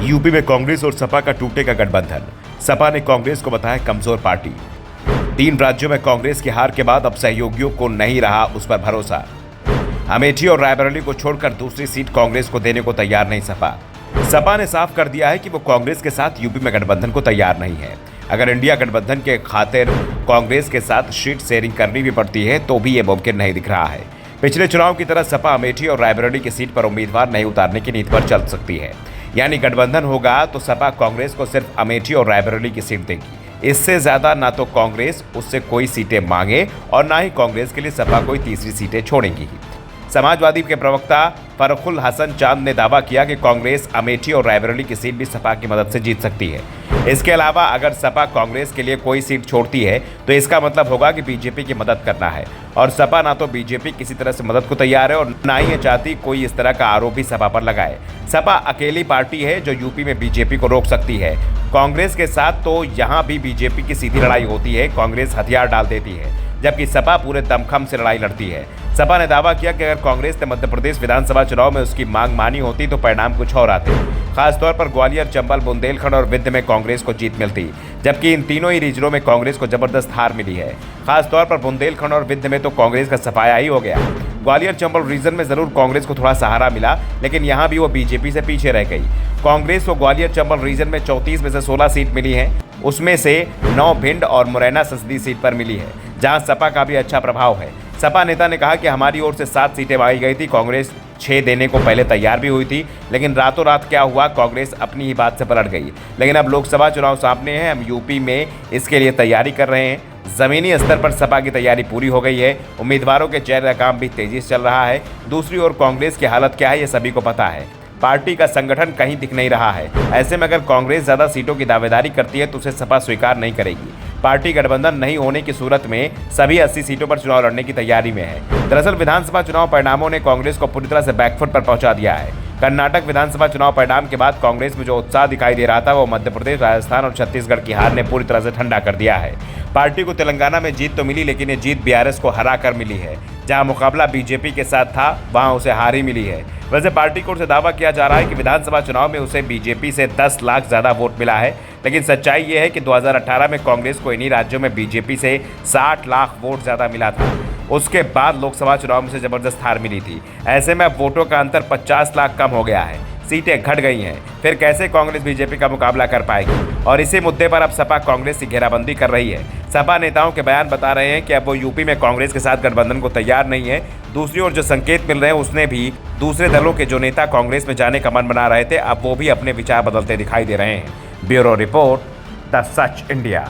UP में कांग्रेस और सपा का टूटेगा गठबंधन। सपा ने कांग्रेस को बताया कमजोर पार्टी। 3 राज्यों में कांग्रेस की हार के बाद अब सहयोगियों को नहीं रहा उस पर भरोसा। अमेठी और रायबरेली को छोड़कर दूसरी सीट कांग्रेस को देने को तैयार नहीं सपा। सपा ने साफ कर दिया है कि वो कांग्रेस के साथ यूपी में गठबंधन को तैयार नहीं है। अगर इंडिया गठबंधन के खातिर कांग्रेस के साथ सीट शेयरिंग करनी भी पड़ती है तो भी ये मुमकिन नहीं दिख रहा है। पिछले चुनाव की तरह सपा अमेठी और रायबरेली की सीट पर उम्मीदवार नहीं उतारने की नीति पर चल सकती है। यानी गठबंधन होगा तो सपा कांग्रेस को सिर्फ अमेठी और रायबरेली की सीट देगी। इससे ज्यादा ना तो कांग्रेस उससे कोई सीटें मांगे और ना ही कांग्रेस के लिए सपा कोई तीसरी सीटें छोड़ेगी। समाजवादी के प्रवक्ता फरखुल हसन चांद ने दावा किया कि कांग्रेस अमेठी और रायबरेली की सीट भी सपा की मदद से जीत सकती है। इसके अलावा अगर सपा कांग्रेस के लिए कोई सीट छोड़ती है तो इसका मतलब होगा कि बीजेपी की मदद करना है, और सपा ना तो बीजेपी किसी तरह से मदद को तैयार है और ना ही ये चाहती कोई इस तरह का आरोप भी सपा पर लगाए। सपा अकेली पार्टी है जो यूपी में बीजेपी को रोक सकती है। कांग्रेस के साथ तो यहाँ भी बीजेपी की सीधी लड़ाई होती है, कांग्रेस हथियार डाल देती है, जबकि सपा पूरे दमखम से लड़ाई लड़ती है। सपा ने दावा किया कि अगर कांग्रेस ने मध्य प्रदेश विधानसभा चुनाव में उसकी मांग मानी होती तो परिणाम कुछ और आते। खासतौर पर ग्वालियर, चंबल, बुंदेलखंड और विंध्य में कांग्रेस को जीत मिलती, जबकि इन तीनों ही रीजनों में कांग्रेस को जबरदस्त हार मिली है। खासतौर पर बुंदेलखंड और विंध्य में तो कांग्रेस का सफाया ही हो गया। ग्वालियर चंबल रीजन में जरूर कांग्रेस को थोड़ा सहारा मिला, लेकिन यहाँ भी वो बीजेपी से पीछे रह गई। कांग्रेस को ग्वालियर चंबल रीजन में 34 में से 16 सीट मिली है, उसमें से 9 भिंड और मुरैना संसदीय सीट पर मिली है, जहां सपा का भी अच्छा प्रभाव है। सपा नेता ने कहा कि हमारी ओर से 7 सीटें मांगी गई थी, कांग्रेस 6 देने को पहले तैयार भी हुई थी, लेकिन रातों रात क्या हुआ, कांग्रेस अपनी ही बात से पलट गई। लेकिन अब लोकसभा चुनाव सामने हैं, हम यूपी में इसके लिए तैयारी कर रहे हैं। जमीनी स्तर पर सपा की तैयारी पूरी हो गई है, उम्मीदवारों के चयन का काम भी तेजी से चल रहा है। दूसरी ओर कांग्रेस की हालत क्या है ये सभी को पता है। पार्टी का संगठन कहीं दिख नहीं रहा है। ऐसे में अगर कांग्रेस ज्यादा सीटों की दावेदारी करती है तो उसे सपा स्वीकार नहीं करेगी। पार्टी गठबंधन नहीं होने की सूरत में सभी 80 सीटों पर चुनाव लड़ने की तैयारी में है। दरअसल विधानसभा चुनाव परिणामों ने कांग्रेस को पूरी तरह से बैकफुट पर पहुंचा दिया है। कर्नाटक विधानसभा चुनाव परिणाम के बाद कांग्रेस में जो उत्साह दिखाई दे रहा था वो मध्य प्रदेश, राजस्थान और छत्तीसगढ़ की हार ने पूरी तरह से ठंडा कर दिया है। पार्टी को तेलंगाना में जीत तो मिली, लेकिन ये जीत बीआरएस को हरा कर मिली है। जहां मुकाबला बीजेपी के साथ था वहां उसे हार ही मिली है। वैसे पार्टी की ओर से दावा किया जा रहा है कि विधानसभा चुनाव में उसे बीजेपी से 10 लाख ज्यादा वोट मिला है, लेकिन सच्चाई ये है कि 2018 में कांग्रेस को इन्हीं राज्यों में बीजेपी से 60 लाख वोट ज्यादा मिला था। उसके बाद लोकसभा चुनाव में से जबरदस्त हार मिली थी। ऐसे में अब वोटों का अंतर 50 लाख कम हो गया है, सीटें घट गई हैं। फिर कैसे कांग्रेस बीजेपी का मुकाबला कर पाएगी? और इसी मुद्दे पर अब सपा कांग्रेस की घेराबंदी कर रही है। सपा नेताओं के बयान बता रहे हैं कि अब वो यूपी में कांग्रेस के साथ गठबंधन को तैयार नहीं है। दूसरी ओर जो संकेत मिल रहे हैं उसने भी दूसरे दलों के जो नेता कांग्रेस में जाने का मन बना रहे थे, अब वो भी अपने विचार बदलते दिखाई दे रहे हैं। Bureau report, the such India.